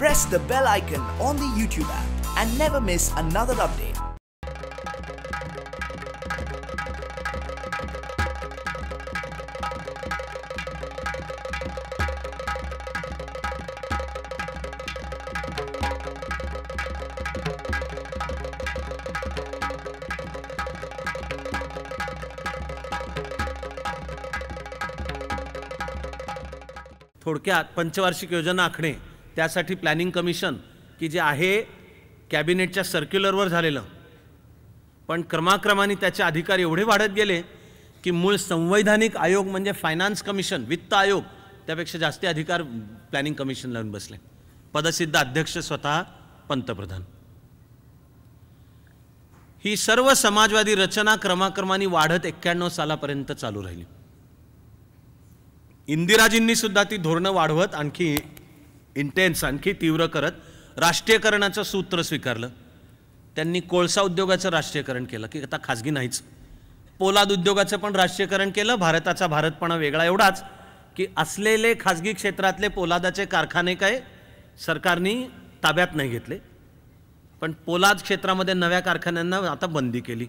press the bell icon on the YouTube app and never miss another update. थोडक्यात पंचवार्षिक योजना आखणे त्यासाठी planning commission की जे आहे कॅबिनेटच्या सर्क्युलरवर झालेलं, पण क्रमाक्रमाने त्याचे अधिकार एवढे वाढत गेले की मूळ संवैधानिक आयोग म्हणजे फायनान्स कमिशन, वित्त आयोग, त्यापेक्षा जास्ती अधिकार प्लॅनिंग कमिशन लावून बसले. पदसिद्ध अध्यक्ष स्वतः पंतप्रधान. ही सर्व समाजवादी रचना क्रमाक्रमाने वाढत 91 सालापर्यंत चालू राहिली. इंदिराजींनी सुद्धा ती धोरणं वाढवत आणखी इंटेन्स, आणखी तीव्र करत राष्ट्रीयकरणाचं सूत्र स्वीकारलं. त्यांनी कोळसा उद्योगाचं राष्ट्रीयकरण केलं की आता खाजगी नाहीच. पोलाद उद्योगाचं पण राष्ट्रीयकरण केलं. भारताचा भारतपणा वेगळा एवढाच की असलेले खाजगी क्षेत्रातले पोलादाचे कारखाने काय सरकारने ताब्यात नाही घेतले, पण पोलाद क्षेत्रामध्ये नव्या कारखान्यांना आता बंदी केली.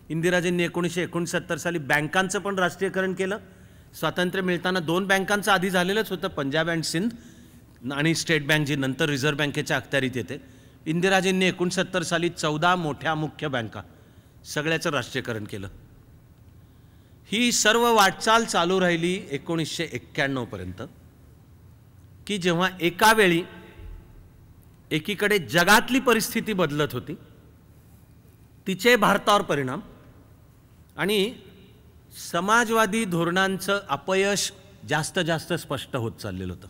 इंदिराजींनी 1969 साली बँकांचं पण राष्ट्रीयकरण केलं. स्वातंत्र्य मिळताना 2 बँकांचं आधी झालेलंच होतं, पंजाब अँड सिंध आणि स्टेट बँक, जी नंतर रिझर्व्ह बँकेच्या अखत्यारीत येते. इंदिराजींनी 69 साली 14 मोठ्या मुख्य बँका सगळ्याचं राष्ट्रीयकरण केलं. ही सर्व वाटचाल चालू राहिली 1991 पर्यंत, की जेव्हा एका वेळी एकीकडे जगातली परिस्थिती बदलत होती, तिचे भारतावर परिणाम आणि समाजवादी धोरणांचं अपयश जास्त जास्त स्पष्ट होत चाललेलं होतं.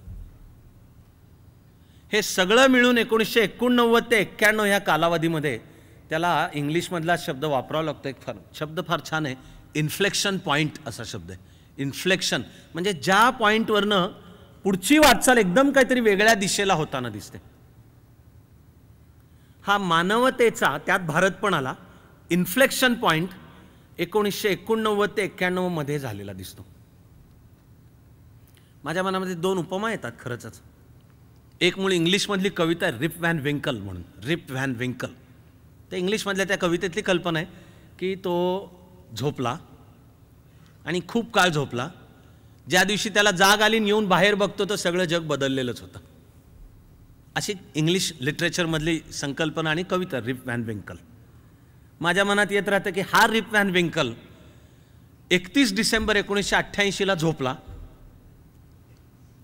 हे सगळं मिळून 1989 ते 91 ह्या कालावधीमध्ये त्याला इंग्लिशमधला शब्द वापरावा लागतो. एक शब्द फार छान आहे, इन्फ्लेक्शन पॉईंट असा शब्द आहे. इन्फ्लेक्शन म्हणजे ज्या पॉईंटवरनं पुढची वाटचाल एकदम काहीतरी वेगळ्या दिशेला होताना दिसते. हा मानवतेचा, त्यात भारत पण आला, इन्फ्लेक्शन पॉईंट 1989 ते 91 मध्ये झालेला दिसतो. माझ्या मनामध्ये 2 उपमा येतात खरंच. एक मूळ इंग्लिशमधली कविता रिप व्हॅन विंकल म्हणून. रिप व्हॅन विंकल ते इंग्लिशमधल्या त्या कवितेतली कल्पना आहे की तो झोपला आणि खूप काळ झोपला. ज्या दिवशी त्याला जाग आली येऊन बाहेर बघतो तर सगळं जग बदललेलंच होतं. अशी इंग्लिश लिटरेचरमधली संकल्पना आणि कविता रिप व्हॅन विंकल. माझ्या मनात येत राहतं की हा रिप व्हॅन विंकल 31 डिसेंबर 1988 झोपला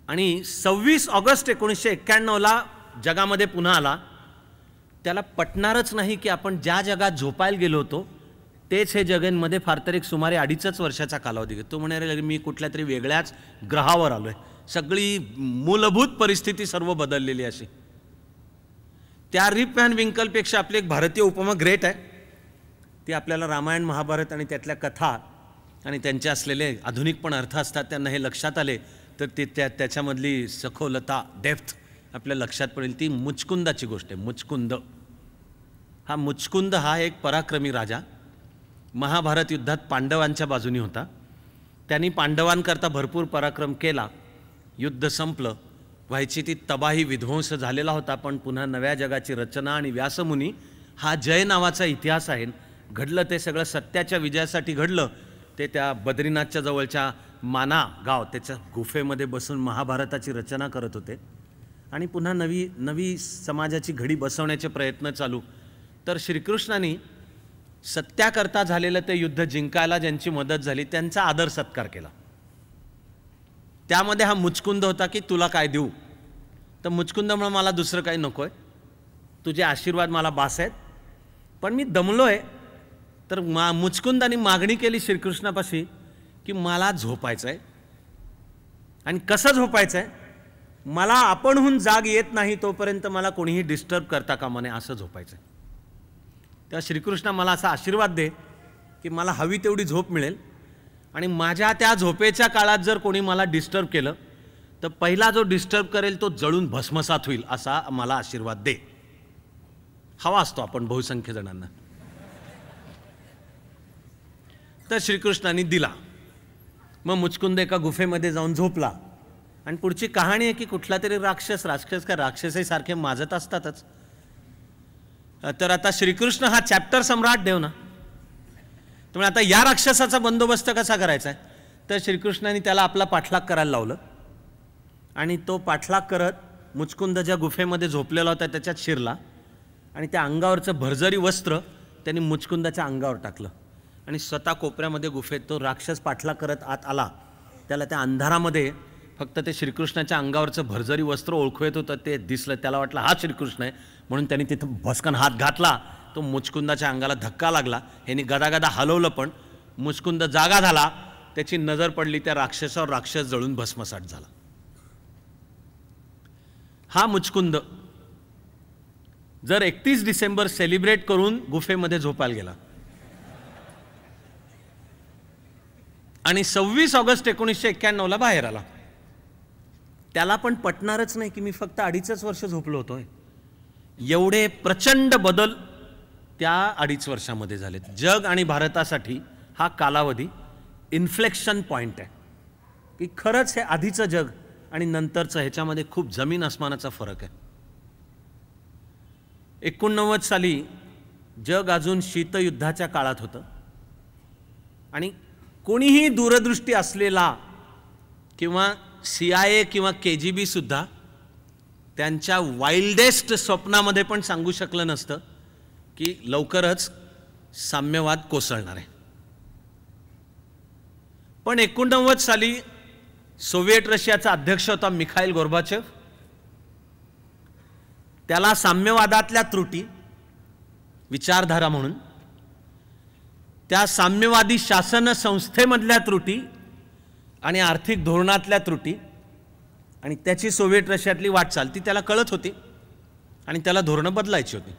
आणि 26 ऑगस्ट 1991 जगामध्ये पुन्हा आला. त्याला पटणारच नाही की आपण ज्या जगात झोपायला गेलो होतो तेच हे जगांमध्ये फार तर एक सुमारे 2.5 वर्षाचा कालावधी घेतो. तो म्हणाले मी कुठल्या तरी वेगळ्याच ग्रहावर आलोय, सगळी मूलभूत परिस्थिती सर्व बदललेली अशी. त्या रिप व्हॅन विंकलपेक्षा आपली एक भारतीय उपमा ग्रेट आहे. ती आपल्याला रामायण महाभारत आणि त्यातल्या कथा आणि त्यांचे असलेले आधुनिक पण अर्थ असतात त्यांना हे लक्षात आले तर ते त्याच्यामधली सखोलता, डेप्थ आपल्या लक्षात पडेल. ती मुचकुंदाची गोष्ट आहे. मुचकुंद हा एक पराक्रमी राजा महाभारत युद्धात पांडवांच्या बाजूनी होता. त्यांनी पांडवांकरता भरपूर पराक्रम केला. युद्ध संपलं, व्हायची ती तबाही, विध्वंस झालेला होता, पण पुन्हा नव्या जगाची रचना आणि व्यासमुनी हा जय नावाचा इतिहास आहे. घडलं ते सगळं सत्याच्या विजयासाठी घडलं. ते त्या बद्रीनाथच्या जवळच्या माना गाव त्याच्या गुफेमध्ये बसून महाभारताची रचना करत होते आणि पुन्हा नवी समाजाची घडी बसवण्याचे प्रयत्न चालू. तर श्रीकृष्णांनी सत्याकरता झालेलं ते युद्ध जिंकायला ज्यांची मदत झाली त्यांचा आदर सत्कार केला. त्यामध्ये हा मुचकुंद होता की तुला काय देऊ. तर मुचकुंद म्हणून मला दुसरं काही नको आहे, तुझे आशीर्वाद मला बास आहेत, पण मी दमलो आहे. तर मुचकुंदाने मागणी केली श्रीकृष्णापाशी की मला झोपायचं आहे. आणि कसं झोपायचं आहे, मला आपणहून जाग येत नाही तोपर्यंत मला कोणीही डिस्टर्ब करता कामा नये असं झोपायचं आहे. तेव्हा श्रीकृष्णा मला असा आशीर्वाद दे की मला हवी तेवढी झोप मिळेल आणि माझ्या त्या झोपेच्या काळात जर कोणी मला डिस्टर्ब केलं तर पहिला जो डिस्टर्ब करेल तो जळून भस्मसात होईल असा मला आशीर्वाद दे. हवा असतो आपण बहुसंख्य जणांना. तर श्रीकृष्णांनी दिला. मग मुचकुंद एका गुफेमध्ये जाऊन झोपला आणि पुढची कहाणी आहे की कुठला तरी राक्षस का राक्षसही सारखे माजत असतातच. तर आता श्रीकृष्ण हा चॅप्टर सम्राट देव ना, त्यामुळे आता या राक्षसाचा बंदोबस्त कसा करायचा आहे, तर श्रीकृष्णाने त्याला आपला पाठलाग करायला लावलं आणि तो पाठलाग करत मुचकुंद ज्या गुफेमध्ये झोपलेला होता त्याच्यात शिरला आणि त्या अंगावरचं भरजरी वस्त्र त्यांनी मुचकुंदाच्या अंगावर टाकलं आणि स्वतः कोपऱ्यामध्ये गुफेत तो राक्षस पाठलाग करत आत आला. त्याला त्या अंधारामध्ये फक्त ते श्रीकृष्णाच्या अंगावरचं भरजरी वस्त्र ओळखू येत होतं, ते दिसलं. त्याला वाटलं हा श्रीकृष्ण आहे, म्हणून त्यांनी तिथं भस्कन हात घातला. तो मुचकुंदाच्या अंगाला धक्का लागला. ह्यांनी गदागदा हलवलं पण मुचकुंद जागा झाला. त्याची नजर पडली त्या राक्षसावर, राक्षस जळून भस्मसात झाला. हा मुचकुंद जर 31 डिसेंबर सेलिब्रेट करून गुफेमध्ये झोपायला गेला आणि 26 ऑगस्ट 1991 बाहेर आला, त्याला पण पटणारच नाही की मी फक्त 2.5 वर्ष झोपलो होतोय. एवढे प्रचंड बदल त्या 2.5 वर्षामध्ये झालेत. जग आणि भारतासाठी हा कालावधी इन्फ्लेक्शन पॉइंट आहे की खरंच हे आधीचं जग आणि नंतरचं ह्याच्यामध्ये खूप जमीन आसमानाचा फरक आहे. 89 साली जग अजून शीतयुद्धाच्या काळात होतं आणि कोणीही दूरदृष्टी असलेला किंवा CIA किंवा KGB सुद्धा त्यांच्या वाईल्डेस्ट स्वप्नामध्ये पण सांगू शकलं नसतं की लवकरच साम्यवाद कोसळणार आहे. पण 89 साली सोव्हिएट रशियाचा अध्यक्ष होता मिखाईल गोर्बाचेव. त्याला साम्यवादातल्या त्रुटी, विचारधारा म्हणून, त्या साम्यवादी शासन संस्थेमधल्या त्रुटी आणि आर्थिक धोरणातल्या त्रुटी आणि त्याची सोव्हिएट रशियातली वाटचाल ती त्याला कळत होती आणि त्याला धोरणं बदलायची होती.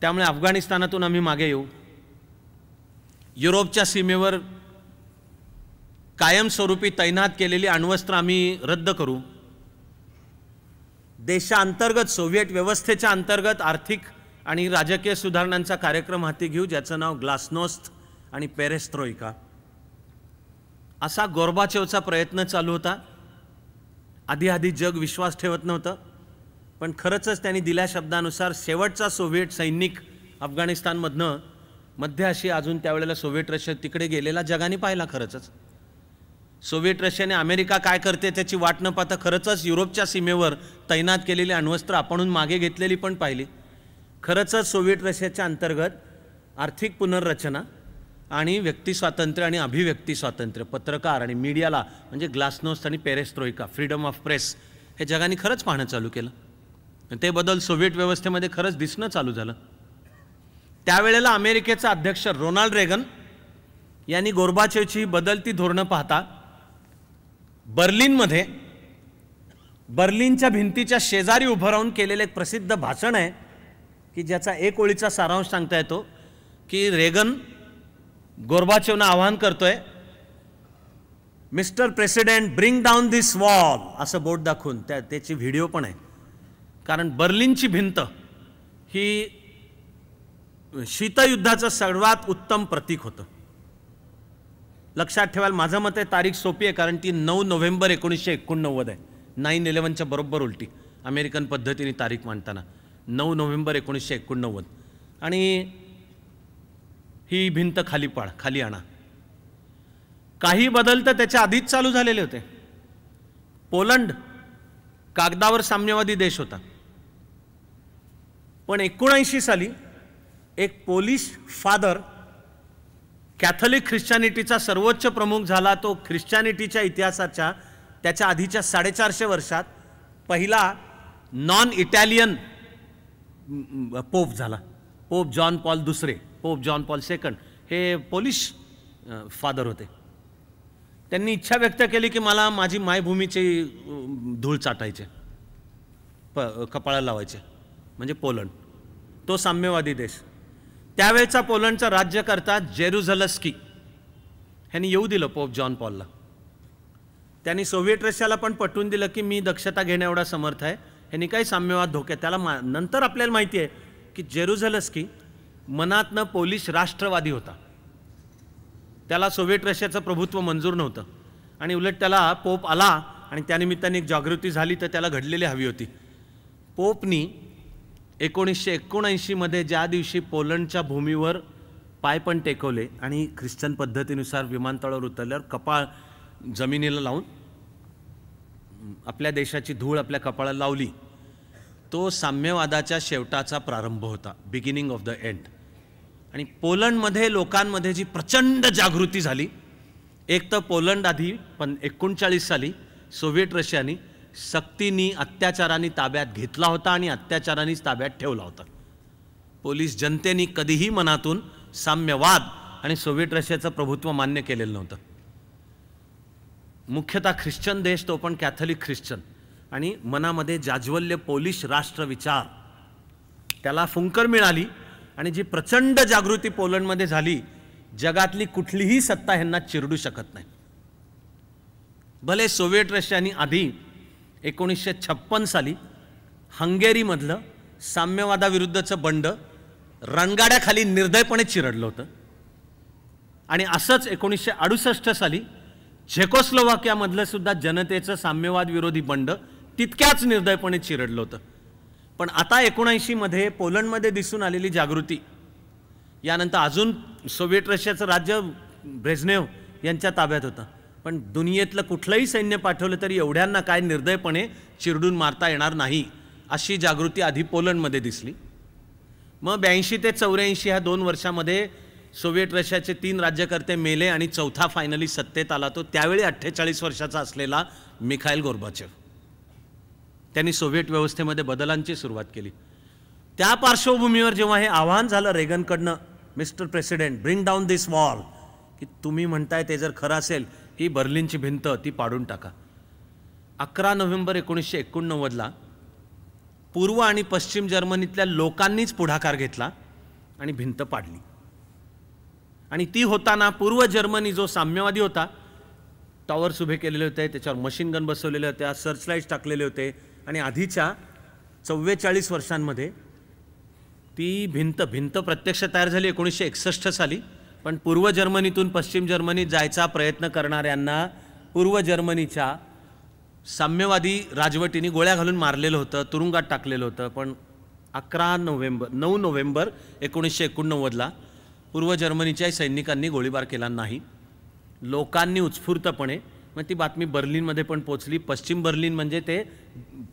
त्यामुळे अफगाणिस्तानातून आम्ही मागे येऊ, युरोपच्या सीमेवर कायमस्वरूपी तैनात केलेली अण्वस्त्र आम्ही रद्द करू, देशांतर्गत सोव्हिएट व्यवस्थेच्या अंतर्गत आर्थिक आणि राजकीय सुधारणांचा कार्यक्रम हाती घेऊ ज्याचं नाव ग्लासनोस्त आणि पेरेस्ट्रोइका. असा गोर्बाचेवचा प्रयत्न चालू होता. आधी जग विश्वास ठेवत नव्हतं, पण खरंच त्यांनी दिल्या शब्दानुसार शेवटचा सोव्हिएट सैनिक अफगाणिस्तानमधनं मध्य आशिया, अजून त्यावेळेला सोव्हिएट रशिया तिकडे गेलेला जगाने पाहिला. खरंच सोव्हिएट रशियाने अमेरिका काय करते त्याची वाट न पाहता खरंच युरोपच्या सीमेवर तैनात केलेली अण्वस्त्र आपणहून मागे घेतलेली पण पाहिली. खरंच सोव्हिएट रशियाच्या अंतर्गत आर्थिक पुनर्रचना आणि व्यक्ती स्वातंत्र्य आणि अभिव्यक्ती स्वातंत्र्य, पत्रकार आणि मीडियाला म्हणजे ग्लासनोस्त आणि पेरेस्ट्रोइका, फ्रीडम ऑफ प्रेस, हे जगाने खरंच पाहणं चालू केलं. ते बदल सोव्हिएट व्यवस्थेमध्ये खरंच दिसणं चालू झालं. त्यावेळेला अमेरिकेचा अध्यक्ष रोनाल्ड रेगन यांनी गोर्बाचेवची बदलती धोरणं पाहता बर्लिनमध्ये बर्लिनच्या भिंतीच्या शेजारी उभं राहून केलेलं एक प्रसिद्ध भाषण आहे की ज्याचा एक ओळीचा सारांश सांगता येतो की रेगन गोर्बाचेवना आवाहन करतोय, मिस्टर प्रेसिडेंट ब्रिंग डाऊन दिस वॉल, असं बोर्ड दाखवून. त्याची व्हिडिओ पण आहे. कारण बर्लिनची भिंत ही शीतयुद्धाचं सर्वात उत्तम प्रतीक होतं. लक्षात ठेवायला माझं मत आहे तारीख सोपी आहे, कारण ती 9 नोव्हेंबर 1989 आहे. 9/11च्या बरोबर उलटी अमेरिकन पद्धतीने तारीख मांडताना 9 नोव्हेंबर 1989. आणि ही भिंत खाली आणा. काही बदल तर त्याच्या आधीच चालू झालेले होते. पोलंड कागदावर साम्यवादी देश होता, पण 79 साली एक पोलिश फादर कॅथोलिक ख्रिश्चॅनिटीचा सर्वोच्च प्रमुख झाला. तो ख्रिश्चॅनिटीच्या इतिहासाच्या त्याच्या आधीच्या 450 वर्षात पहिला नॉन इटॅलियन पोप झाला. Pope John Paul II, pope John Paul II हे पोलिश फादर होते. त्यांनी इच्छा व्यक्त केली की मला माझी मायभूमीची धूळ चाटायचे, कपाळाला लावायचे, म्हणजे पोलंड. तो साम्यवादी देश. त्यावेळचा पोलंडचा राज्यकर्ता जेरुझलस्की ह्यांनी येऊ दिलं पोप जॉन पॉलला. त्यांनी सोव्हिएट रशियाला पण पटवून दिलं की मी दक्षता घेण्या एवढा समर्थ आहे, ह्यांनी काही साम्यवाद धोक्यात. त्याला नंतर आपल्याला माहिती आहे की जेरुझलस्की मनातनं पोलिश राष्ट्रवादी होता. त्याला सोव्हिएट रशियाचं प्रभुत्व मंजूर नव्हतं आणि उलट त्याला पोप आला आणि त्यानिमित्ताने एक जागृती झाली तर त्याला घडलेली हवी होती. पोपनी 1979 मध्ये ज्या दिवशी पोलंडच्या भूमीवर पाय पण टेकवले आणि ख्रिश्चन पद्धतीनुसार विमानतळावर उतरल्यावर कपाळ जमिनीला लावून आपल्या देशाची धूळ आपल्या कपाळाला लावली, तो साम्यवादाच्या शेवटाचा प्रारंभ होता, बिगिनिंग ऑफ द एंड. आणि पोलंडमध्ये लोकांमध्ये जी प्रचंड जागृती झाली, एक तर पोलंड आधी 39 साली सोव्हिएट रशियानी सक्तीनी अत्याचारांनी ताब्यात घेतला होता आणि अत्याचारांनीच ताब्यात ठेवला होता. पोलीस जनतेने कधीही मनातून साम्यवाद आणि सोव्हिएट रशियाचं प्रभुत्व मान्य केलेलं नव्हतं. मुख्यतः ख्रिश्चन देश, तो पण कॅथलिक ख्रिश्चन, आणि मनामध्ये जाज्वल्य पोलिश राष्ट्रविचार, त्याला फुंकर मिळाली आणि जी प्रचंड जागृती पोलंडमध्ये झाली, जगातली कुठलीही सत्ता ह्यांना चिरडू शकत नाही. भले सोव्हिएट रशियानी आधी 1956 साली हंगेरीमधलं साम्यवादाविरुद्धचं बंड रणगाड्याखाली निर्दयपणे चिरडलं होतं, आणि असंच 1968 साली झेकोस्लोवाकियामधलं सुद्धा जनतेचं साम्यवाद विरोधी बंड तितक्याच निर्दयपणे चिरडलं होतं. पण आता 79 मध्ये पोलंडमध्ये दिसून आलेली जागृती, यानंतर अजून सोव्हिएट रशियाचं राज्य ब्रेझनेव यांच्या ताब्यात होतं, पण दुनियेतलं कुठलंही सैन्य पाठवलं तरी एवढ्यांना काय निर्दयपणे चिरडून मारता येणार नाही, अशी जागृती आधी पोलंडमध्ये दिसली. मग 82 ते 84 ह्या 2 वर्षामध्ये सोव्हिएट रशियाचे 3 राज्यकर्ते मेले आणि चौथा फायनली सत्तेत आला तो त्यावेळी 48 वर्षाचा असलेला मिखाईल गोर्बाचेव. त्यांनी सोव्हिएट व्यवस्थेमध्ये बदलांची सुरुवात केली. त्या पार्श्वभूमीवर जेव्हा हे आव्हान झालं रेगनकडनं, मिस्टर प्रेसिडेंट ब्रिंग डाऊन दिस वॉल, की तुम्ही म्हणताय ते जर खरं असेल, ही बर्लिनची भिंत ती पाडून टाका. 11 नोव्हेंबर 1989ला पूर्व आणि पश्चिम जर्मनीतल्या लोकांनीच पुढाकार घेतला आणि भिंत पाडली. आणि ती होताना पूर्व जर्मनी जो साम्यवादी होता, टॉवर्स उभे केलेले होते, त्याच्यावर मशीन गन बसवलेले होते, सर्चलाईट्स टाकलेले होते, आणि आधीच्या 44 वर्षांमध्ये ती भिंत प्रत्यक्ष तयार झाली 1961 साली. पण पूर्व जर्मनीतून पश्चिम जर्मनीत जायचा प्रयत्न करणाऱ्यांना पूर्व जर्मनीच्या साम्यवादी राजवटीने गोळ्या घालून मारलेलं होतं, तुरुंगात टाकलेलं होतं. पण 9 नोव्हेंबर 1989ला पूर्व जर्मनीच्या सैनिकांनी गोळीबार केला नाही. लोकांनी उत्स्फूर्तपणे, मग ती बातमी बर्लिनमध्ये पण पोचली. पश्चिम बर्लिन म्हणजे ते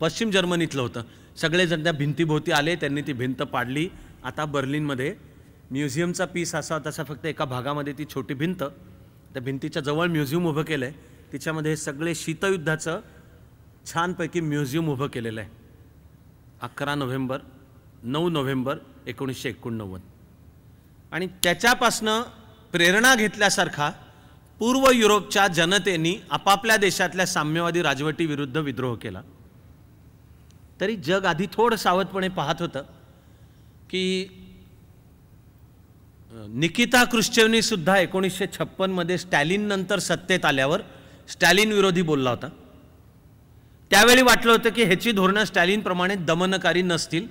पश्चिम जर्मनीतलं होतं. सगळेजण त्या भिंतीभोवती आले, त्यांनी ती भिंत पाडली. आता बर्लिनमध्ये म्युझियमचा पीस असा होता, तसा फक्त एका भागामध्ये ती छोटी भिंत, त्या भिंतीच्या जवळ म्युझियम उभं केलं आहे. तिच्यामध्ये सगळे शीतयुद्धाचं छानपैकी म्युझियम उभं केलेलं आहे. 9 नोव्हेंबर 1989. आणि त्याच्यापासनं प्रेरणा घेतल्यासारखा पूर्व युरोपच्या जनतेने आपापल्या देशातल्या साम्यवादी राजवटीविरुद्ध विद्रोह केला. तरी जग आधी थोडं सावधपणे पाहत होतं की निकिता क्रुश्चेव्हनी सुद्धा 1956 मध्ये स्टॅलिन नंतर सत्तेत आल्यावर स्टॅलिन विरोधी बोलला होता. त्यावेळी वाटलं होतं की ह्याची धोरणं स्टॅलिनप्रमाणे दमनकारी नसतील.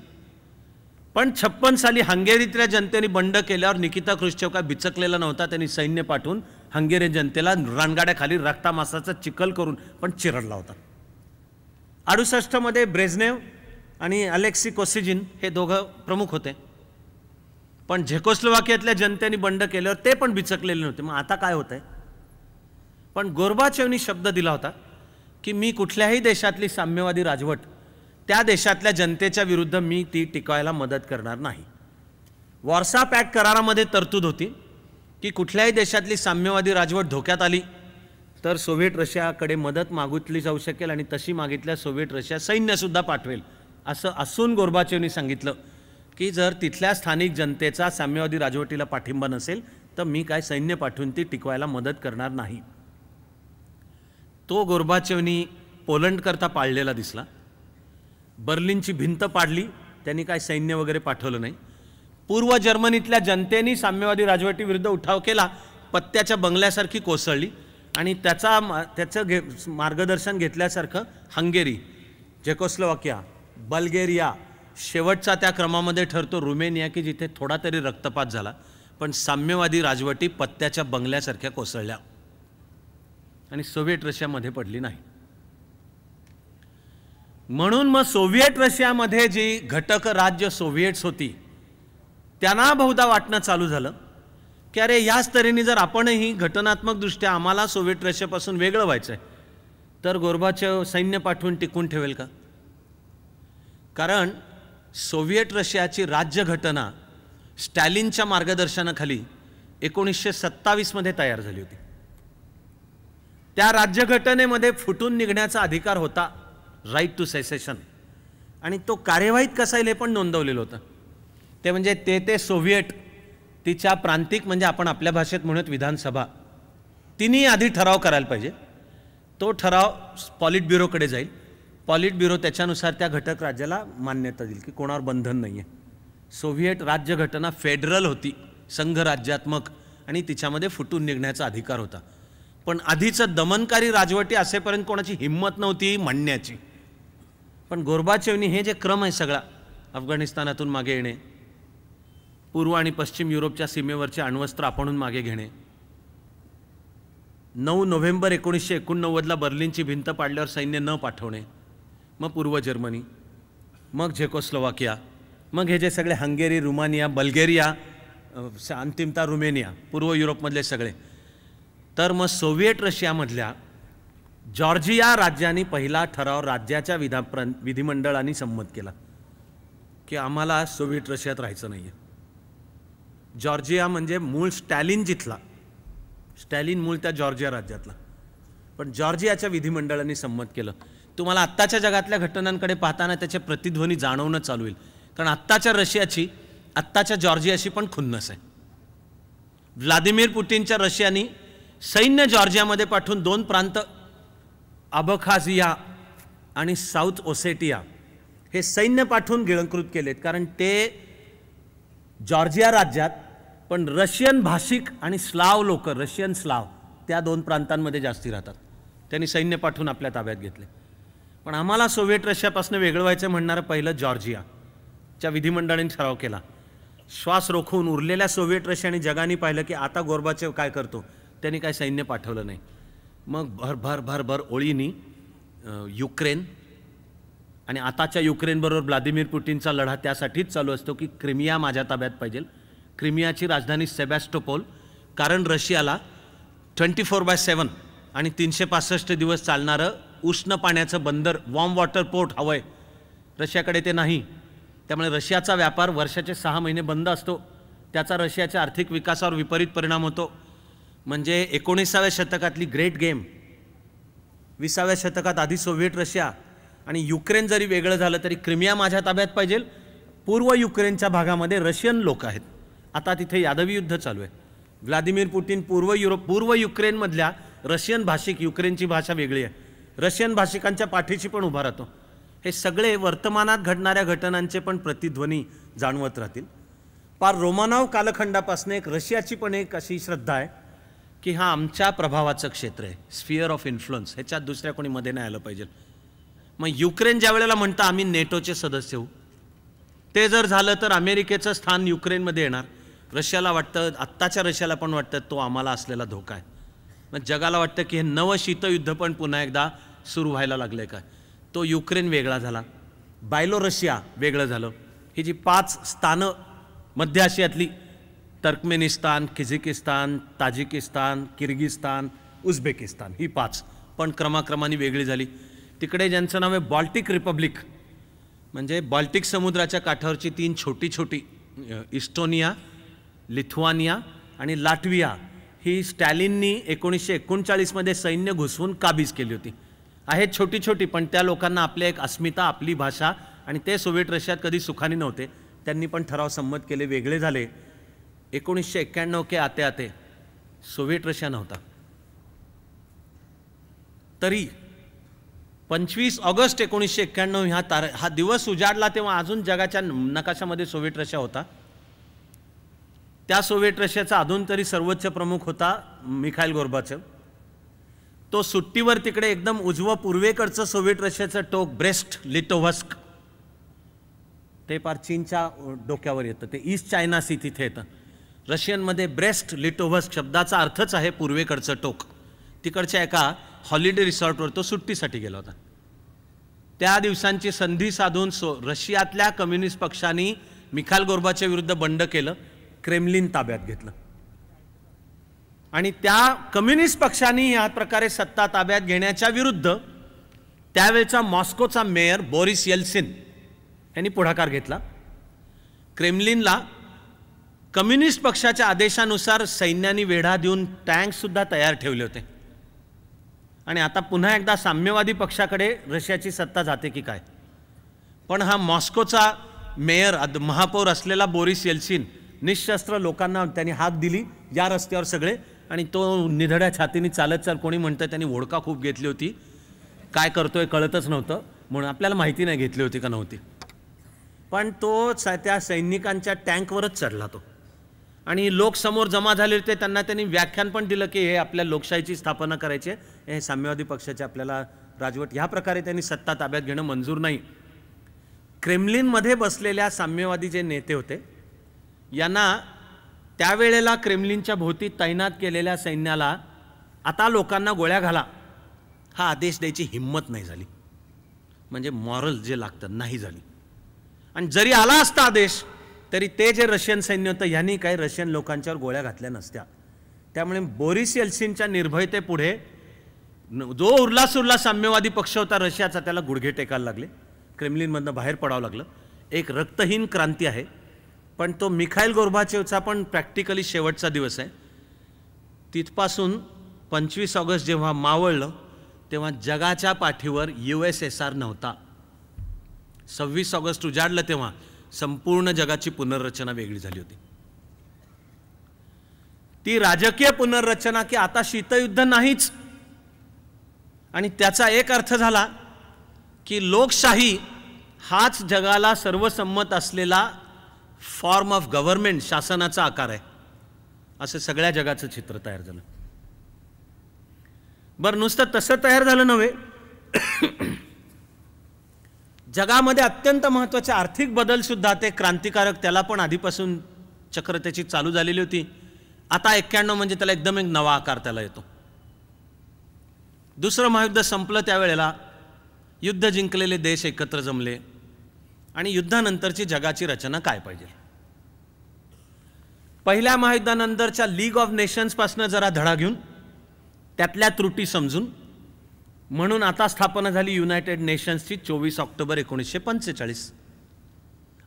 पण 56 साली हंगेरीतल्या जनतेने बंड केल्यावर निकिता क्रुश्चेव काय बिचकलेला नव्हता. त्यांनी सैन्य पाठवून हंगेरी जनतेला रणगाड्याखाली रक्तामासाचा चिखल करून पण चिरडला होता. 68 मध्ये ब्रेझनेव आणि अलेक्सी कोसिजिन हे दोघं प्रमुख होते. पण झेकोस्लोवाकियातल्या जनतेने बंड केल्यावर ते पण बिचकलेले नव्हते. मग आता काय होतंय? पण गोर्बाचेवनी शब्द दिला होता की मी कुठल्याही देशातली साम्यवादी राजवट त्या देशातल्या जनतेच्या विरुद्ध मी ती टिकवायला मदत करणार नाही. वॉर्सा पॅक्ट करारामध्ये तरतूद होती की कुठल्याही देशातली साम्यवादी राजवट धोक्यात आली तर सोव्हिएट रशियाकडे मदत मागितली जाऊ शकेल आणि तशी मागितल्या सोव्हिएट रशिया सैन्यसुद्धा पाठवेल. असं असून गोर्बाचेवनी सांगितलं की जर तिथल्या स्थानिक जनतेचा साम्यवादी राजवटीला पाठिंबा नसेल तर मी काय सैन्य पाठवून ती टिकवायला मदत करणार नाही. तो गोर्बाचेवनी पोलंडकरता पाळलेला दिसला. बर्लिनची भिंत पाडली, त्यांनी काय सैन्य वगैरे पाठवलं नाही. पूर्व जर्मनीतल्या जनतेने साम्यवादी राजवटीविरुद्ध उठाव केला, पत्त्याच्या बंगल्यासारखी कोसळली. आणि त्याचं मार्गदर्शन घेतल्यासारखं हंगेरी, झेकोस्लोवाकिया, बल्गेरिया, शेवटचा त्या क्रमामध्ये ठरतो रुमेनिया की जिथे थोडा तरी रक्तपात झाला, पण साम्यवादी राजवटी पत्त्याच्या बंगल्यासारख्या कोसळल्या. आणि सोव्हिएट रशियामध्ये पडली नाही. म्हणून मग सोव्हिएट रशियामध्ये जी घटक राज्य सोव्हिएट्स होती त्यांना बहुधा वाटणं चालू झालं की अरे याच तऱ्हेने जर आपणही घटनात्मकदृष्ट्या आम्हाला सोव्हिएट रशियापासून वेगळं व्हायचं आहे तर गोर्बाचेव सैन्य पाठवून टिकून ठेवेल का? कारण सोव्हिएट रशियाची राज्यघटना स्टॅलिनच्या मार्गदर्शनाखाली 1927 मध्ये तयार झाली होती. त्या राज्यघटनेमध्ये फुटून निघण्याचा अधिकार होता, राईट टू सेसेशन, आणि तो कार्यवाहीत कसा येईल हे पण नोंदवलेलं होतं. ते म्हणजे ते सोव्हिएट तिच्या प्रांतिक म्हणजे आपण आपल्या भाषेत म्हणत विधानसभा तिन्ही आधी ठराव करायला पाहिजे. तो ठराव पॉलिट ब्युरोकडे जाईल. पॉलिट ब्युरो त्याच्यानुसार त्या घटक राज्याला मान्यता देईल की कोणावर बंधन नाही आहे. सोव्हिएट राज्यघटना फेडरल होती, संघराज्यात्मक, आणि तिच्यामध्ये फुटून निघण्याचा अधिकार होता. पण आधीचं दमनकारी राजवटी असेपर्यंत कोणाची हिंमत नव्हती म्हणण्याची. पण गोर्बाचेवनी हे जे क्रम आहे सगळा, अफगाणिस्तानातून मागे येणे, पूर्व आणि पश्चिम युरोपच्या सीमेवरचे अण्वस्त्र आपणहून मागे घेणे, 9 नोव्हेंबर 1989ला बर्लिनची भिंत पाडल्यावर सैन्य न पाठवणे, मग पूर्व जर्मनी, मग झेकोस्लोवाकिया, मग हे जे सगळे हंगेरी, रुमानिया, बल्गेरिया, अंतिमतः रुमेनिया, पूर्व युरोपमधले सगळे. तर मग सोव्हिएट रशियामधल्या जॉर्जिया राज्याने पहिला ठराव राज्याच्या विधिमंडळाने संमत केला की आम्हाला सोव्हिएट रशियात राहायचं नाही आहे. जॉर्जिया म्हणजे मूळ स्टॅलिन जिथला, स्टॅलिन मूळ त्या जॉर्जिया राज्यातला, पण जॉर्जियाच्या विधिमंडळाने संमत केलं. तुम्हाला आत्ताच्या जगातल्या घटनांकडे पाहताना त्याचे प्रतिध्वनी जाणवणं चालू होईल. कारण आत्ताच्या रशियाची आत्ताच्या जॉर्जियाशी पण खुन्नस आहे. व्लादिमीर पुटिनच्या रशियाने सैन्य जॉर्जियामध्ये पाठवून 2 प्रांत अबखाझिया आणि साऊथ ओसेटिया हे सैन्य पाठवून गिळंकृत केलेत. कारण ते जॉर्जिया राज्यात पण रशियन भाषिक आणि स्लाव लोक, रशियन स्लाव, त्या 2 प्रांतांमध्ये जास्ती राहतात. त्यांनी सैन्य पाठवून आपल्या ताब्यात घेतले. पण आम्हाला सोव्हिएट रशियापासून वेगळं व्हायचं म्हणणारं पहिलं जॉर्जियाच्या विधिमंडळाने ठराव केला. श्वास रोखून उरलेल्या सोव्हिएट रशियाने जगाने पाहिलं की आता गोर्बाचेव काय करतो, त्यांनी काय सैन्य पाठवलं नाही. मग भर ओळीनी युक्रेन आणि आताच्या युक्रेनबरोबर व्लादिमीर पुटिनचा लढा त्यासाठीच चालू असतो की क्रिमिया माझ्या ताब्यात पाहिजे, क्रिमियाची राजधानी सेबॅस्टोपोल. कारण रशियाला 24/7 आणि 365 दिवस चालणारं उष्ण पाण्याचं बंदर, वॉर्म वॉटर पोर्ट हवं आहे. रशियाकडे ते नाही. त्यामुळे रशियाचा व्यापार वर्षाचे 6 महिने बंद असतो. त्याचा रशियाच्या आर्थिक विकासावर विपरीत परिणाम होतो. म्हणजे 19व्या शतकातली ग्रेट गेम 20व्या शतकात आधी सोव्हिएट रशिया आणि युक्रेन जरी वेगळं झालं तरी क्रिमिया माझ्या ताब्यात पाहिजे. पूर्व युक्रेनच्या भागामध्ये रशियन लोक आहेत. आता तिथे यादवी युद्ध चालू आहे. व्लादिमीर पुटिन पूर्व युक्रेनमधल्या रशियन भाषिक, युक्रेनची भाषा वेगळी आहे, रशियन भाषिकांच्या पाठीशी पण उभा राहतो. हे सगळे वर्तमानात घडणाऱ्या घटनांचे पण प्रतिध्वनी जाणवत राहतील. पार रोमानॉव कालखंडापासून एक रशियाची पण एक अशी श्रद्धा आहे की हा आमच्या प्रभावाचं क्षेत्र आहे, स्फिअर ऑफ इन्फ्लुअन्स, ह्याच्यात दुसऱ्या कोणी मध्ये नाही आलं पाहिजे. मग युक्रेन ज्या वेळेला म्हणतं आम्ही नेटोचे सदस्य होऊ, ते जर झालं तर अमेरिकेचं स्थान युक्रेनमध्ये येणार. रशियाला वाटतं, आत्ताच्या रशियाला पण वाटतं तो आम्हाला असलेला धोका आहे. मग जगाला वाटतं की हे नवं शीतयुद्ध पण पुन्हा एकदा सुरू व्हायला लागलं आहे काय. तो युक्रेन वेगळा झाला, बायलोरशिया वेगळं झालं. ही जी 5 स्थानं मध्य आशियातली, तर्कमेनिस्तान, किझिकिस्तान, ताजिकिस्तान, किर्गिस्तान, उझबेकिस्तान, ही 5 पण क्रमाक्रमाने वेगळी झाली. तिकडे ज्यांचं नाव आहे बाल्टिक रिपब्लिक, म्हणजे बाल्टिक समुद्राच्या काठावरची 3 छोटी इस्टोनिया, लिथुआनिया आणि लाटविया, ही स्टॅलिननी 1939 मध्ये सैन्य घुसवून काबीज केली होती. आहेत छोटी पण त्या लोकांना आपली एक अस्मिता, आपली भाषा, आणि ते सोव्हिएट रशियात कधी सुखाने नव्हते. त्यांनी पण ठराव संमत केले, वेगळे झाले. 1991 के आते सोव्हिएट रशिया नव्हता. तरी 25 ऑगस्ट 1991 हा दिवस उजाडला तेव्हा अजून जगाच्या नकाशामध्ये सोव्हिएट रशिया होता. त्या सोव्हिएट रशियाचा अजून तरी सर्वोच्च प्रमुख होता मिखाईल गोर्बाचेव. तो सुट्टीवर तिकडे एकदम उजवं पूर्वेकडचं सोव्हिएट रशियाचं टोक ब्रेस्ट लिटोव्स्क, ते पार चीनच्या डोक्यावर येतं, ते ईस्ट चायना सी तिथे येतं. रशियनमध्ये ब्रेस्ट लिटोव्स्क शब्दाचा अर्थच आहे पूर्वेकडचं टोक. तिकडच्या एका हॉलिडे रिसॉर्टवर तो सुट्टीसाठी गेला होता. त्या दिवसांची संधी साधून रशियातल्या कम्युनिस्ट पक्षांनी मिखाईल गोर्बाचेव विरुद्ध बंड केलं, क्रेमलिन ताब्यात घेतलं. आणि त्या कम्युनिस्ट पक्षांनी या प्रकारे सत्ता ताब्यात घेण्याच्या विरुद्ध त्यावेळचा मॉस्कोचा मेयर बोरिस येल्सिन यांनी पुढाकार घेतला. क्रेमलिनला कम्युनिस्ट पक्षाच्या आदेशानुसार सैन्याने वेढा देऊन टँक्सुद्धा तयार ठेवले होते. आणि आता पुन्हा एकदा साम्यवादी पक्षाकडे रशियाची सत्ता जाते की काय. पण हा मॉस्कोचा मेयर महापौर असलेला बोरिस येल्सिन निशस्त्र लोकांना त्यांनी हाक दिली, या रस्त्यावर सगळे, आणि तो निधड्या छातीने चालत चाल. कोणी म्हणतं त्यांनी वोडका खूप घेतली होती, काय करतोय कळतच नव्हतं, म्हणून आपल्याला माहिती नाही घेतली होती का नव्हती. पण तो त्या सैनिकांच्या टँकवरच चढला तो. आणि लोक समोर जमा झाले होते, त्यांना त्यांनी व्याख्यान पण दिलं की हे आपल्या लोकशाहीची स्थापना करायची आहे, हे साम्यवादी पक्षाचे आपल्याला राजवट, ह्या प्रकारे त्यांनी सत्ता ताब्यात घेणं मंजूर नाही. क्रेमलिनमध्ये बसलेल्या साम्यवादी जे नेते होते यांना त्यावेळेला क्रेमलिनच्या भोवती तैनात केलेल्या सैन्याला आता लोकांना गोळ्या घाला हा आदेश द्यायची हिंमत नाही झाली. म्हणजे मॉरल जे लागतं नाही झाली. आणि जरी आला असता आदेश तरी ते जे रशियन सैन्य होतं यांनी काही रशियन लोकांच्यावर गोळ्या घातल्या नसत्या. त्यामुळे बोरिस येल्सिनच्या निर्भयतेपुढे जो उरला साम्यवादी पक्ष होता रशियाचा त्याला गुडघे टेकायला लागले, क्रेमलिनमधनं बाहेर पडावं लागलं. एक रक्तहीन क्रांती आहे. पण तो मिखाईल गोर्बाचेवचा पण प्रॅक्टिकली शेवटचा दिवस आहे. तिथपासून 25 ऑगस्ट जेव्हा मावळलं तेव्हा जगाच्या पाठीवर USSR नव्हता. 26 ऑगस्ट उजाडलं तेव्हा संपूर्ण जगाची पुनर्रचना वेगळी झाली होती. ती राजकीय पुनर्रचना की आता शीतयुद्ध नाहीच. आणि त्याचा एक अर्थ झाला की लोकशाही हाच जगाला सर्वसंमत असलेला फॉर्म ऑफ गव्हर्नमेंट, शासनाचा आकार आहे, असं सगळ्या जगाचं चित्र तयार झालं. बरं, नुसतं तसं तयार झालं नव्हे, जगामध्ये अत्यंत महत्त्वाचे आर्थिक बदल सुद्धा ते क्रांतिकारक, त्याला पण आधीपासून चक्र त्याची चालू झालेली होती. आता 91 म्हणजे त्याला एकदम एक नवा आकार त्याला येतो. दुसरं महायुद्ध संपलं त्यावेळेला युद्ध जिंकलेले देश एकत्र जमले आणि युद्धानंतरची जगाची रचना काय पाहिजे. पहिल्या महायुद्धानंतरच्या लीग ऑफ नेशन्सपासून जरा धडा घेऊन त्यातल्या त्रुटी समजून म्हणून आता स्थापना झाली युनायटेड नेशन्सची 24 ऑक्टोबर 1945.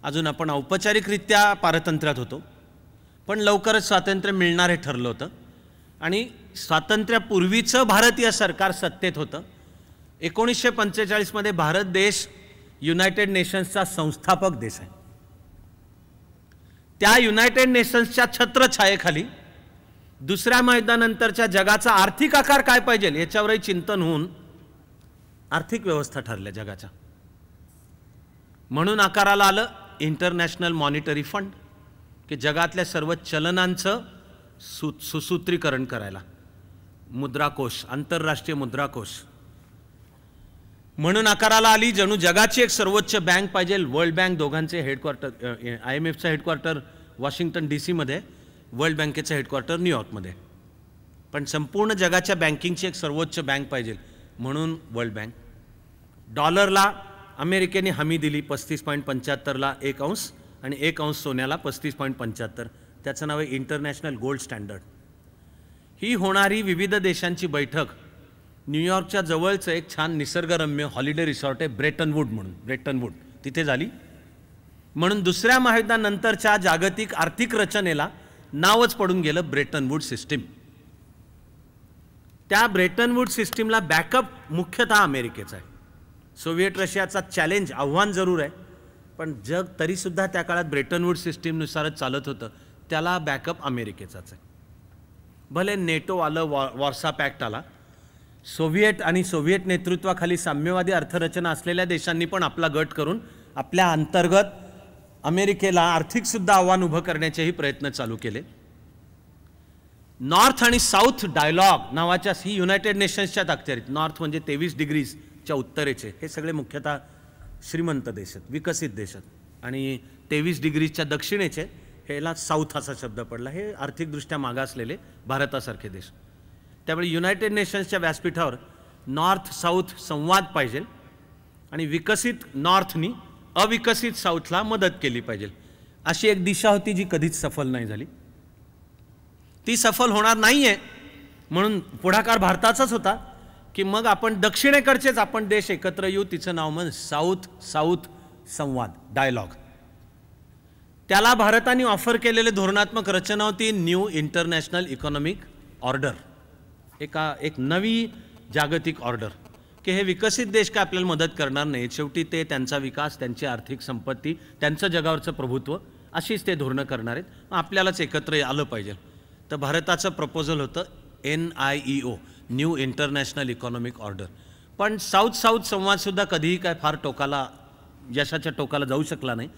अजून आपण औपचारिकरित्या पारतंत्र्यात होतो, पण लवकरच स्वातंत्र्य मिळणार हे ठरलं होतं. आणि स्वातंत्र्यापूर्वीचं भारतीय सरकार सत्तेत होतं. 1945 मध्ये भारत देश युनायटेड नेशन्सचा संस्थापक देश आहे. त्या युनायटेड नेशन्सच्या छत्रछायेखाली दुसऱ्या महायुद्धानंतरच्या जगाचा आर्थिक आकार काय पाहिजे याच्यावरही चिंतन होऊन आर्थिक व्यवस्था ठरल्या जगाच्या. म्हणून आकाराला आलं इंटरनॅशनल मॉनिटरी फंड, की जगातल्या सर्व चलनांचं सुसूत्रीकरण करायला. मुद्राकोश, आंतरराष्ट्रीय मुद्राकोश म्हणून आकाराला आली. जणू जगाची एक सर्वोच्च बँक पाहिजे. वर्ल्ड बँक दोघांचे हेडक्वार्टर, IMFचं हेडक्वार्टर वॉशिंग्टन DC मध्ये, वर्ल्ड बँकेचं हेडक्वार्टर न्यूयॉर्कमध्ये. पण संपूर्ण जगाच्या बँकिंगची एक सर्वोच्च बँक पाहिजे म्हणून वर्ल्ड बँक. डॉलरला अमेरिकेने हमी दिली 35.75ला 1 अंश आणि 1 अंश सोन्याला 35.75. त्याचं नाव आहे इंटरनॅशनल गोल्ड स्टँडर्ड. ही होणारी विविध देशांची बैठक न्यूयॉर्कच्या जवळचं एक छान निसर्गरम्य हॉलिडे रिसॉर्ट आहे ब्रेटन वूड म्हणून, ब्रेटन वूड, तिथे झाली. म्हणून दुसऱ्या महायुद्धानंतरच्या जागतिक आर्थिक रचनेला नावच पडून गेलं ब्रेटन वूड सिस्टीम. त्या ब्रेटन वूड सिस्टीमला बॅकअप मुख्यतः अमेरिकेचा आहे. सोव्हिएट रशियाचा चॅलेंज, आव्हान जरूर आहे, पण जग तरीसुद्धा त्या काळात ब्रेटन वूड सिस्टीमनुसारच चालत होतं. त्याला बॅकअप अमेरिकेचाच आहे. भले नेटो आलं, वॉर्सा पॅक्ट आला, सोव्हिएट आणि सोव्हिएट नेतृत्वाखाली साम्यवादी अर्थरचना असलेल्या देशांनी पण आपला गट करून आपल्या अंतर्गत अमेरिकेला आर्थिकसुद्धा आव्हान उभं करण्याचेही प्रयत्न चालू केले. नॉर्थ आणि साऊथ डायलॉग नावाच्या ही युनायटेड नेशन्सच्या अखत्यारीत. नॉर्थ म्हणजे 23 डिग्रीजच्या उत्तरेचे, हे सगळे मुख्यतः श्रीमंत देश आहेत, विकसित देश आहेत. आणि 23 डिग्रीजच्या दक्षिणेचे ह्याला साऊथ असा शब्द पडला, हे आर्थिकदृष्ट्या मागासलेले भारतासारखे देश. त्यामुळे युनायटेड नेशन्सच्या व्यासपीठावर नॉर्थ साऊथ संवाद पाहिजे आणि विकसित नॉर्थनी अविकसित साऊथला मदत केली पाहिजे, अशी एक दिशा होती जी कधीच सफल नाही झाली. ती सफल होणार नाही आहे म्हणून पुढाकार भारताचाच होता की मग आपण दक्षिणेकडचेच आपण देश एकत्र येऊ. तिचं नाव म्हणजे साऊथ साऊथ संवाद, डायलॉग. त्याला भारताने ऑफर केलेले धोरणात्मक रचना होती न्यू इंटरनॅशनल इकॉनॉमिक ऑर्डर, एक नवी जागतिक ऑर्डर, की हे विकसित देश काय आपल्याला मदत करणार नाही, शेवटी ते त्यांचा विकास, त्यांची आर्थिक संपत्ती, त्यांचं जगावरचं प्रभुत्व अशीच ते धोरणं करणार आहेत, आपल्यालाच एकत्र आलं पाहिजे. तर भारताचं प्रपोजल होतं NIEO, new international economic order. पण साऊथ साऊथ संवादसुद्धा कधीही काय फार यशाच्या टोकाला जाऊ शकला नाही.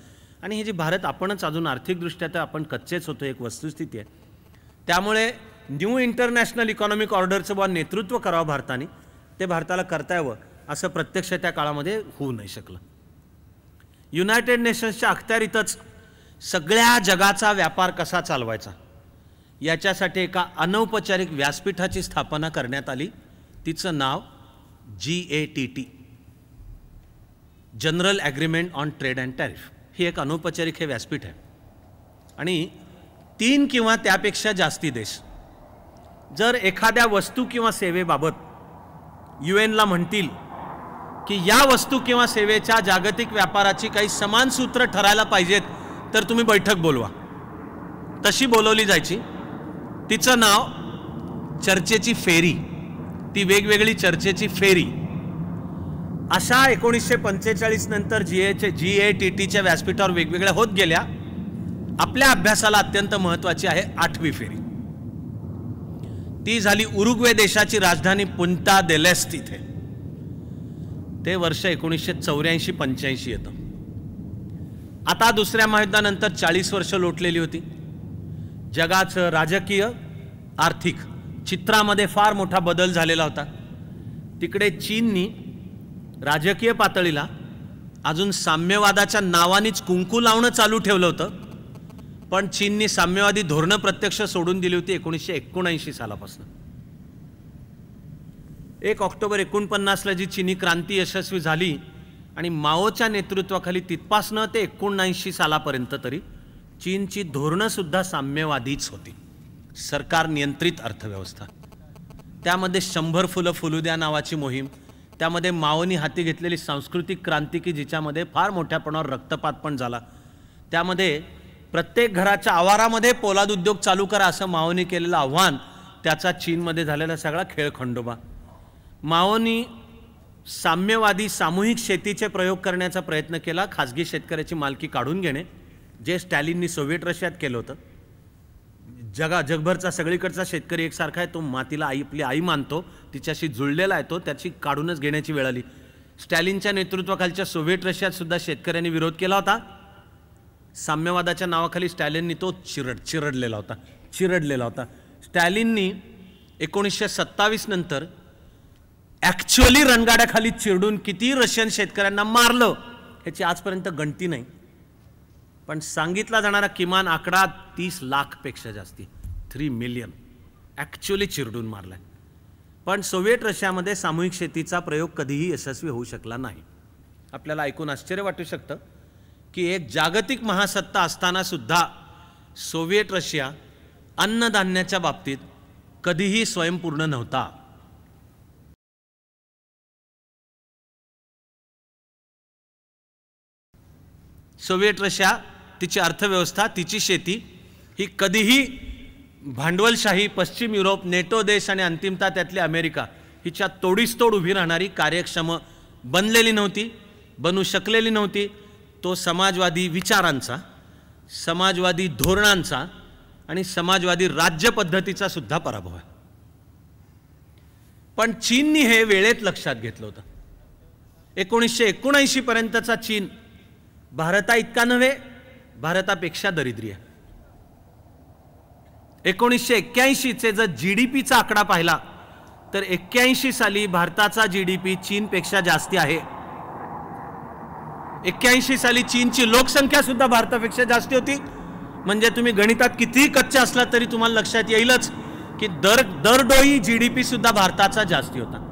आणि हे जे भारत आपणच अजून आर्थिकदृष्ट्या तर आपण कच्चेच होतो, एक वस्तुस्थिती आहे. त्यामुळे न्यू इंटरनॅशनल इकॉनॉमिक ऑर्डरचं नेतृत्व करावं भारताने, ते भारताला करता यावं असं प्रत्यक्ष त्या काळामध्ये होऊ नाही शकलं. युनायटेड नेशन्सच्या अखत्यारीतच सगळ्या जगाचा व्यापार कसा चालवायचा याच्यासाठी एका अनौपचारिक व्यासपीठाची स्थापना करण्यात आली. तिचं नाव GATT, general agreement on trade and tariff. ही एक अनौपचारिक हे व्यासपीठ आहे आणि 3 किंवा त्यापेक्षा जास्ती देश जर एखाद्या वस्तू किंवा सेवेबाबत UN ला म्हणतील की या वस्तू किंवा सेवेच्या जागतिक व्यापाराची काही समान सूत्र ठरायला पाहिजेत तर तुम्ही बैठक बोलवा. तशी बोलवली जायची. तिचं नाव चर्चेची फेरी, ती वेगवेगळी चर्चेची फेरी. अशा 1945 नंतर GATTच्या व्यासपीठावर वेगवेगळ्या होत गेल्या. आपल्या अभ्यासाला अत्यंत महत्त्वाची आहे 8वी फेरी. ती झाली उरुग्वे देशाची राजधानी पुंता देल एस्टे इथे. ते वर्ष 1984-85 येतं. आता दुसऱ्या महायुद्धानंतर 40 वर्ष लोटलेली होती. जगाचं राजकीय आर्थिक चित्रामध्ये फार मोठा बदल झालेला होता. तिकडे चीननी राजकीय पातळीला अजून साम्यवादाच्या नावानेच कुंकू लावणं चालू ठेवलं होतं, पण चीननी साम्यवादी धोरणं प्रत्यक्ष सोडून दिली होती 1979 सालापासून. 1 ऑक्टोबर 49ला जी चीनी क्रांती यशस्वी झाली आणि माओच्या नेतृत्वाखाली तिथपासनं ते 79 सालापर्यंत तरी चीनची धोरणंसुद्धा साम्यवादीच होती, सरकार नियंत्रित अर्थव्यवस्था. त्यामध्ये 100 फुलं फुलू द्या नावाची मोहीम, त्यामध्ये माओनी हाती घेतलेली सांस्कृतिक क्रांती की जिच्यामध्ये फार मोठ्या प्रमाणावर रक्तपात पण झाला. त्यामध्ये प्रत्येक घराच्या आवारामध्ये पोलाद उद्योग चालू करा असं माओनी केलेलं आव्हान, त्याचा चीनमध्ये झालेला सगळा खेळ खंडोबा. माओनी साम्यवादी सामूहिक शेतीचे प्रयोग करण्याचा प्रयत्न केला, खाजगी शेतकऱ्याची मालकी काढून घेणे, जे स्टॅलिननी सोव्हिएट रशियात केलं होतं. जगभरचा सगळीकडचा शेतकरी एकसारखा आहे, तो मातीला आपली आई मानतो, तिच्याशी जुळलेला आहे, तो त्याची काढूनच घेण्याची वेळ आली. स्टॅलिनच्या नेतृत्वाखालच्या सोव्हिएट रशियात सुद्धा शेतकऱ्यांनी विरोध केला होता. साम्यवादाच्या नावाखाली स्टॅलिननी तो चिरडलेला होता. स्टॅलिननी 1927 नंतर ॲक्च्युअली रणगाड्याखाली चिरडून किती रशियन शेतकऱ्यांना मारलं ह्याची आजपर्यंत गणती नाही, पण सांगितला जाणारा किमान आकडा 30 लाखपेक्षा जास्ती, 3 मिलियन ॲक्च्युअली चिरडून मारलाय. पण सोव्हिएट रशियामध्ये सामूहिक शेतीचा प्रयोग कधीही यशस्वी होऊ शकला नाही. आपल्याला ऐकून आश्चर्य वाटू शकतं की एक जागतिक महासत्ता असताना सुद्धा सोव्हिएट रशिया अन्नधान्याच्या बाबतीत कधीही स्वयंपूर्ण नव्हता. सोव्हिएट रशिया, तिची अर्थव्यवस्था, तिची शेती ही कधीही भांडवलशाही, पश्चिम युरोप, नेटो देश आणि अंतिमतः त्यातली अमेरिका हिच्या तोडीस तोड उभी राहणारी कार्यक्षम बनलेली नव्हती, बनू शकलेली नव्हती. तो समाजवादी विचारांचा, समाजवादी धोरणांचा आणि समाजवादी राज्य पद्धतीचा सुद्धा पराभव आहे. पण चीननी हे वेळेत लक्षात घेतलं होतं. 1979 पर्यंतचा चीन भारता इतका नव्हे, भारतापेक्षा दरिद्री आहे. 1981चे जर GDPचा आकडा पाहिला तर 81 साली भारताचा GDP चीनपेक्षा जास्ती आहे. 81 साली चीनची लोकसंख्या सुद्धा भारतापेक्षा जास्ती होती. म्हणजे तुम्ही गणितात कितीही कच्चे असला तरी तुम्हाला लक्षात येईलच की दरडोई GDP सुद्धा भारताचा जास्ती होता.